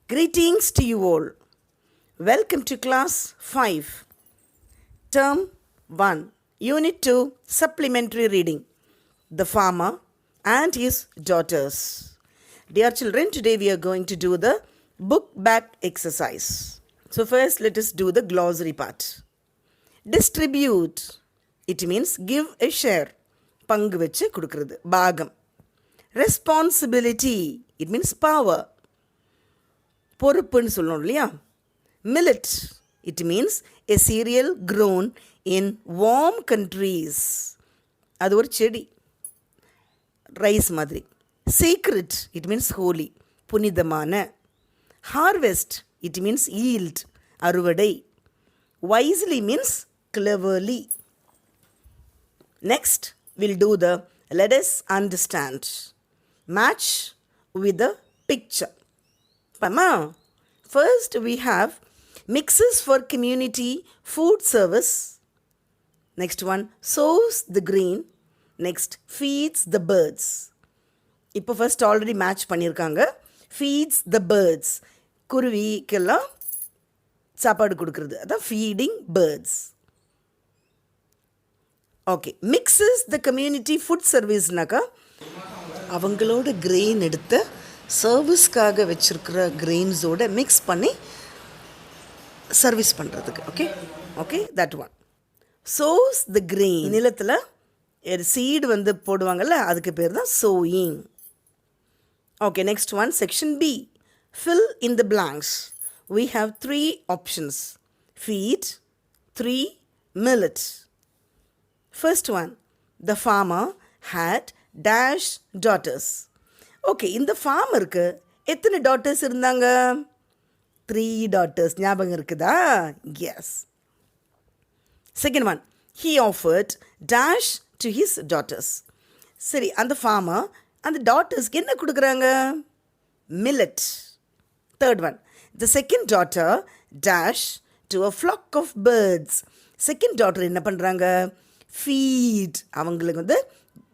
Greetings to you all. Welcome to class 5, term 1, unit 2, supplementary reading. The farmer and his daughters. Dear children, today we are going to do the book back exercise. So first let us do the glossary part. Distribute. It means give a share. பங்கு வச்சு கொடுக்கிறது பாகம். Responsibility. It means power. பொறுப்புன்னு சொல்லணும் இல்லையா. Millet. It means a cereal grown in warm countries. அது ஒரு செடி, rice மாதிரி. Sacred. It means holy, புனிதமான. Harvest. It means yield, அறுவடை. Wisely means cleverly. Next, we'll do the let us understand. Match with the picture. Pama, first we have mixes for community food service. Next one, sows the green. Next, feeds the birds. இப்போ first already match பண்ணியிருக்காங்க. Feeds the birds. குருவிக்கெல்லாம் சாப்பாடு கொடுக்குறது, அதான் feeding birds. Okay, mixes the community food சர்வீஸ்னாக்கா அவங்களோட grain எடுத்து சர்வீஸ்க்காக வச்சுருக்கிற கிரெயின்ஸோட மிக்ஸ் பண்ணி சர்வீஸ் பண்ணுறதுக்கு. Okay okay that one. Sows the grain, நிலத்தில் சீடு வந்து போடுவாங்கள்ல, அதுக்கு பேர் தான் sowing. Okay, next one, section B, fill in the blanks. We have 3 options. Feed, 3 millet. First one, the farmer had dash daughters. Okay, இந்த farmerக்கு எத்தனை daughters இருந்தாங்க? 3 daughters. ஞாபகம் இருக்குதா? Yes. Second one, he offered dash to his daughters. சரி, அந்த farmer அந்த daughtersக்கு என்ன கொடுக்குறாங்க? Millet. Third one, the second daughter dash to a flock of birds. Second daughter என்ன பண்ணுறாங்க? ஃபீட், அவங்களுக்கு வந்து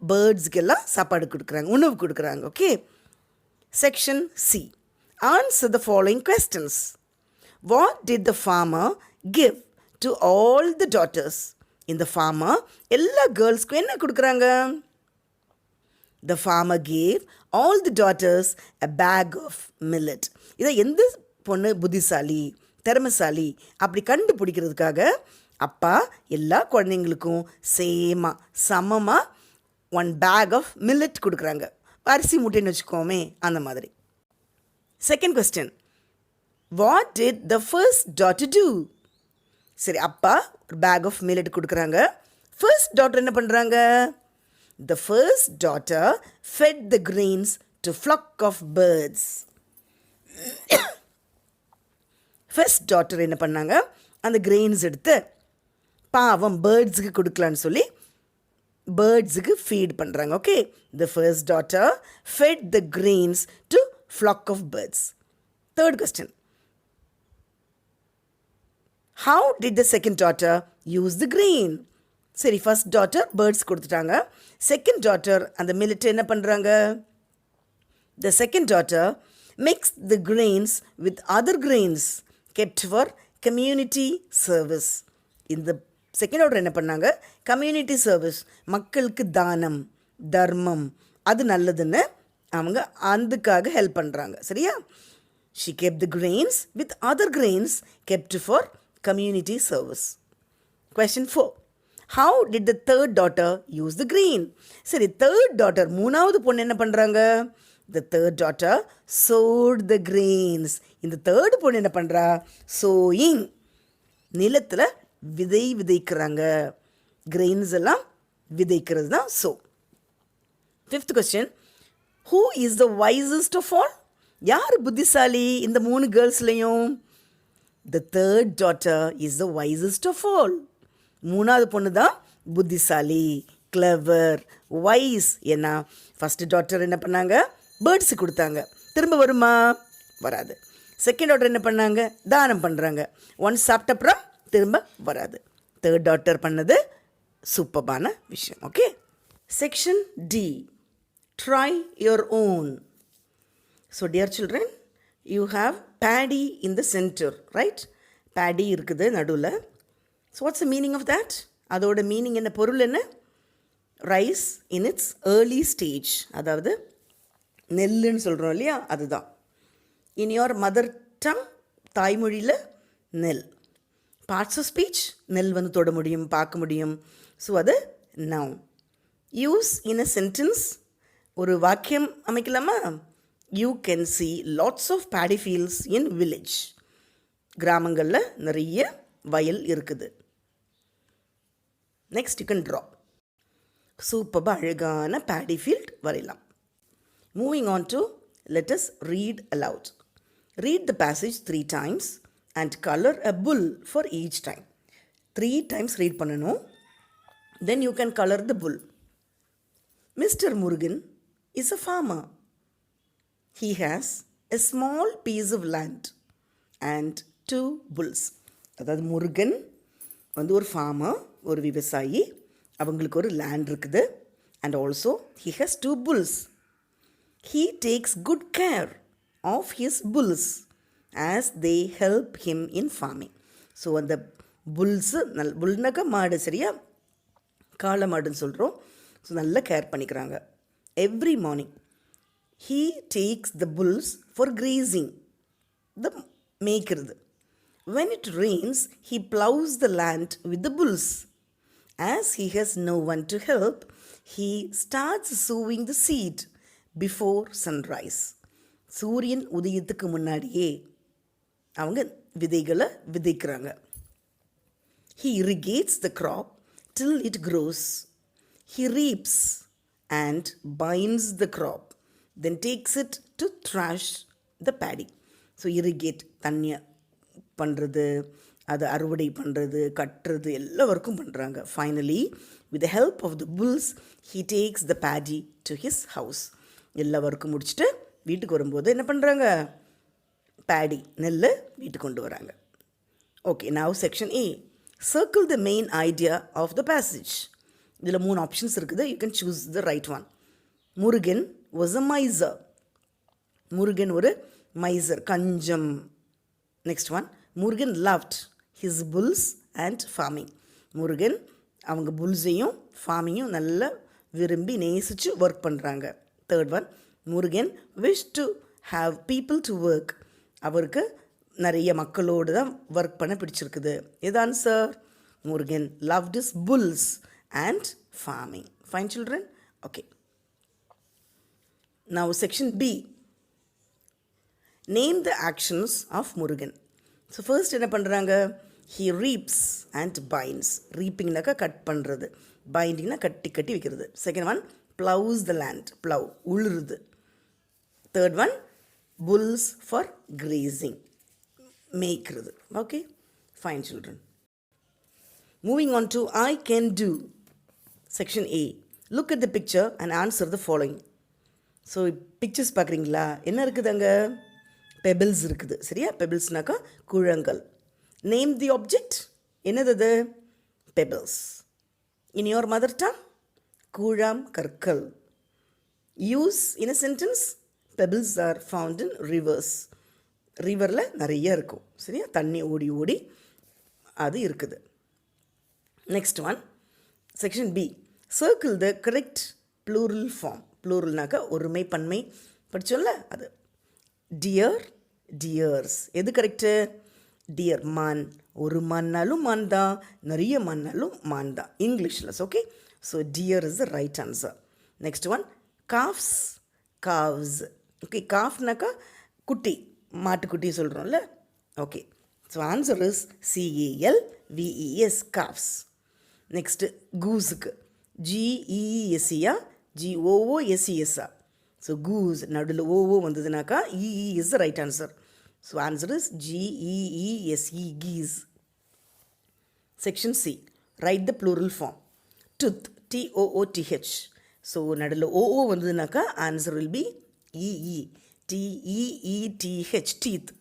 பேர்ட்ஸ்க்கெல்லாம் சாப்பாடு கொடுக்குறாங்க, உணவு கொடுக்குறாங்க. Okay, section C, answer the following questions. What did the farmer give to all the daughters? இந்த farmer எல்லா கேர்ள்ஸ்க்கும் என்ன கொடுக்குறாங்க? The farmer gave all the daughters a bag of millet. இதை எந்த பொண்ணு புத்திசாலி, திறமைசாலி அப்படி கண்டுபிடிக்கிறதுக்காக அப்பா எல்லா குழந்தைங்களுக்கும் சமமாக 1 பேக் ஆஃப் மில்லட் கொடுக்குறாங்க. அரிசி முட்டைன்னு வச்சுக்கோமே, அந்த மாதிரி. Second question, what did the first daughter do? சரி, அப்பா ஒரு பேக் ஆஃப் மில்லட் கொடுக்குறாங்க. ஃபர்ஸ்ட் டாட்டர் என்ன பண்ணுறாங்க? The first daughter fed the grains to flock of birds. ஃபர்ஸ்ட் டாட்டர் என்ன பண்ணாங்க? அந்த கிரெயின்ஸ் எடுத்து பாவம் பேர்ட்ஸுக்கு கொடுக்கலான்னு சொல்லி பேர்ட்ஸுக்கு ஃபீட் பண்ணுறாங்க. Okay, the first daughter fed the grains to flock of birds. Third question, how did the second daughter use the grain? சரி, ஃபர்ஸ்ட் டாட்டர் பேர்ட்ஸ் கொடுத்துட்டாங்க. செகண்ட் டாட்டர் அந்த மில்லட் என்ன பண்ணுறாங்க? த second daughter mix the grains with other grains kept for community service. இந்த second order என்ன பண்ணாங்க? Community service, மக்களுக்கு தானம், தர்மம், அது நல்லதுன்னு அவங்க அதுக்காக ஹெல்ப் பண்ணுறாங்க. சரியா? she kept the grains with other grains kept for community service. Question 4, how did the third daughter use the grain? சரி, தேர்ட் டாட்டர், மூணாவது பொண்ணு என்ன பண்ணுறாங்க? The third daughter sowed the grains. இந்த தேர்டு பொண்ணு என்ன பண்ணுறா? சோயிங், நிலத்தில் விதை விதைக்கிறாங்க. கிரெயின்ஸ் எல்லாம் விதைக்கிறது தான் sow. Fifth question, who is the wisest of all? யார் புத்திசாலி இந்த 3 கேர்ள்ஸ்லையும்? The third daughter is the wisest of all. மூணாவது பொண்ணு தான் புத்திசாலி, கிளவர், வைஸ். ஏன்னா ஃபஸ்ட்டு டாட்டர் என்ன பண்ணாங்க? பேர்ட்ஸு கொடுத்தாங்க. திரும்ப வருமா? வராது. செகண்ட் டாட்டர் என்ன பண்ணாங்க? தானம் பண்ணுறாங்க. ஒன்ஸ் சாப்பிட்டப்புறம் திரும்ப வராது. தேர்ட் டாட்டர் பண்ணது சூப்பரான விஷயம். Okay, section D, try your own. So dear children, you have paddy in the center, right? Paddy இருக்குது நடுவில். So what's the meaning of that? அதோட மீனிங் என்ன, பொருள் என்ன? Rice in it's early stage, அதாவது நெல்லுன்னு சொல்கிறோம் இல்லையா, அதுதான். இன் யோர் மதர் டங், தாய்மொழியில் நெல். பார்ட்ஸ் ஆஃப் ஸ்பீச், நெல் வந்து தொட முடியும், பார்க்க முடியும். ஸோ அது noun. Use in a sentence, ஒரு வாக்கியம் அமைக்கலாமா? You can see lots of paddy fields in village. கிராமங்களில் நிறைய வயல் இருக்குது. Next you can draw. சூப்பராக அழகான paddy field வரையலாம். Moving on to let us read aloud. Read the passage 3 times and color a bull for each time. 3 times read பண்ணணும். Then you can color the bull. Mr. Murugan is a farmer. He has a small piece of land and 2 bulls. அதாவது முருகன் வந்து ஒரு farmer, ஒரு விவசாயி. அவங்களுக்கு ஒரு land இருக்குது. And also he has 2 bulls. He takes good care of his bulls as they help him in farming. So அந்த Bulls புல்னாக்கா மாடு, சரியா? காளை மாடுன்னு சொல்கிறோம். ஸோ நல்லா கேர் பண்ணிக்கிறாங்க. Every morning he takes the bulls for grazing, the மேய்க்கிறது. When it rains, he plows the land with the bulls. As he has no one to help, he starts sowing the seed before sunrise. சூரியன் உதயத்துக்கு முன்னாடியே அவங்க விதைகளை விதைக்கிறாங்க. He irrigates the crop till it grows. He reaps and binds the crop, then takes it to thrash the paddy. So irrigate, தண்ணியை பண்ணுறது, அதை அறுவடை பண்ணுறது, கட்டுறது, எல்லா ஒர்க்கும் பண்ணுறாங்க. Finally with the help of the bulls he takes the paddy to his house. எல்லா ஒர்க்கும் முடிச்சுட்டு வீட்டுக்கு வரும்போது என்ன பண்ணுறாங்க? paddy, நெல் வீட்டுக்கு கொண்டு வராங்க. Okay, now section A. Circle the main idea of the passage. இதில் 3 ஆப்ஷன்ஸ் இருக்குது. You can choose the right one. Murugan was a miser. Murugan ஒரு மைசர், கஞ்சம். Next one, Murugan loved his bulls and farming. Murugan அவங்க புல்ஸையும் ஃபார்மிங்கையும் நல்லா விரும்பி நேசித்து ஒர்க் பண்ணுறாங்க. Third one, Murugan wish to have people to work. அவருக்கு நிறைய மக்களோடு தான் ஒர்க் பண்ண பிடிச்சிருக்குது. இது answer. Murugan loved his bulls and farming. Fine children? Okay. Now section B. Name the actions of Murugan. So first என்ன பண்ணுறாங்க? He reaps and binds. Reapingனாக்கா கட் பண்ணுறது, bindingனா கட்டி கட்டி வைக்கிறது. Second one, plows the land. plow, உழுறது. Third one, bulls for grazing, மேய்க்கிறது. Okay? Fine children. Moving on to I can do. Section A. Look at the picture and answer the following. So pictures பார்க்குறீங்களா? என்ன இருக்குது அங்கே? Pebbles இருக்குது, சரியா? பெபிள்ஸ்னாக்கா குழங்கள். Name the object. என்னது அது? Pebbles. In your mother tongue, கூழாம் கற்கள். Use in a sentence, pebbles are found in rivers. ரிவரில் நிறைய இருக்கும், சரியா? தண்ணி ஓடி ஓடி அது இருக்குது. Next one, section B. Circle the correct plural form. ப்ளூரல்னாக்கா ஒருமை பன்மை படித்தோம்ல, அது. Deer, deers. எது கரெக்டு? டியர், மான். ஒரு மான்னாலும் மான் தான், நிறைய மான்னாலும் மான் தான் இங்கிலீஷில். Okay, so deer is the right answer. Next one, calfs, calves. Okay, காஃப்னாக்கா குட்டி, மாட்டுக்குட்டி சொல்கிறோம்ல. Okay, so answer is CALVES, calfs. Next கூஸுக்கு GEESEA, GOOSESA. ஸோ கூஸ் நடுவில் ஓஓ வந்ததுனாக்கா EE is the right answer. So answer is GEESE, geese. Section C. Write the plural form. Tooth, TOOTH. So நடுவில் o o வந்ததுனாக்கா answer will be EE, TEETH, teeth.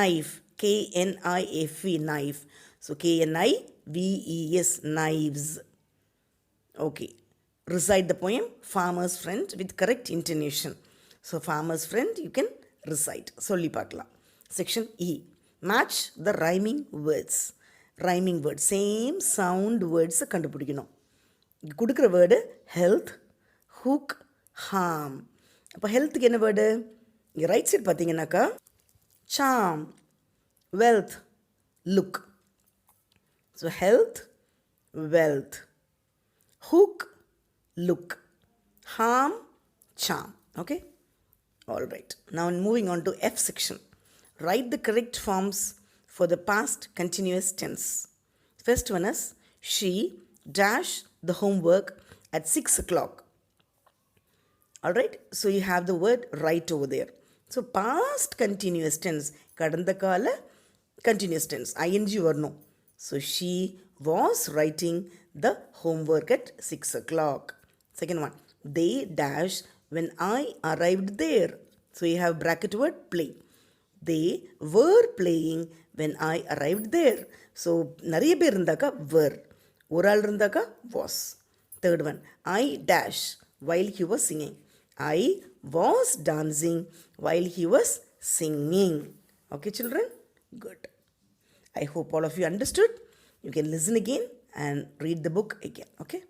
Knife, KNIFE, knife. So KNIVES, knives. Okay. Recite the poem Farmer's Friend with correct intonation. So Farmer's Friend, you can recite. சொல்லி பார்க்கலாம். Section E. Match the rhyming words. Rhyming words. Same sound words கண்டுபிடிக்கணும். இங்கே கொடுக்குற word health, hook, harm. அப்போ ஹெல்த்துக்கு என்ன word? இங்கே right side பார்த்தீங்கன்னாக்கா charm, wealth, look. So health, wealth. Hook, look. Harm, charm. Okay? All right. Now moving on to F section. Write the correct forms for the past continuous tense. First one is she dash the homework at 6 o'clock. All right. So you have the word right over there. So past continuous tense. கடந்த கால continuous tense. ing வரணும். So she was writing the homework at 6 o'clock. Second one. They dash when I arrived there. So you have bracket word play. They were playing when I arrived there. So நிறைய பேர் இருந்தாக்கா were. ஒரு ஆள் இருந்தாக்கா was. Third one. I dash while he was singing. I was dancing while he was singing. Okay, children? Good. I hope all of you understood. You can listen again and read the book again. Okay?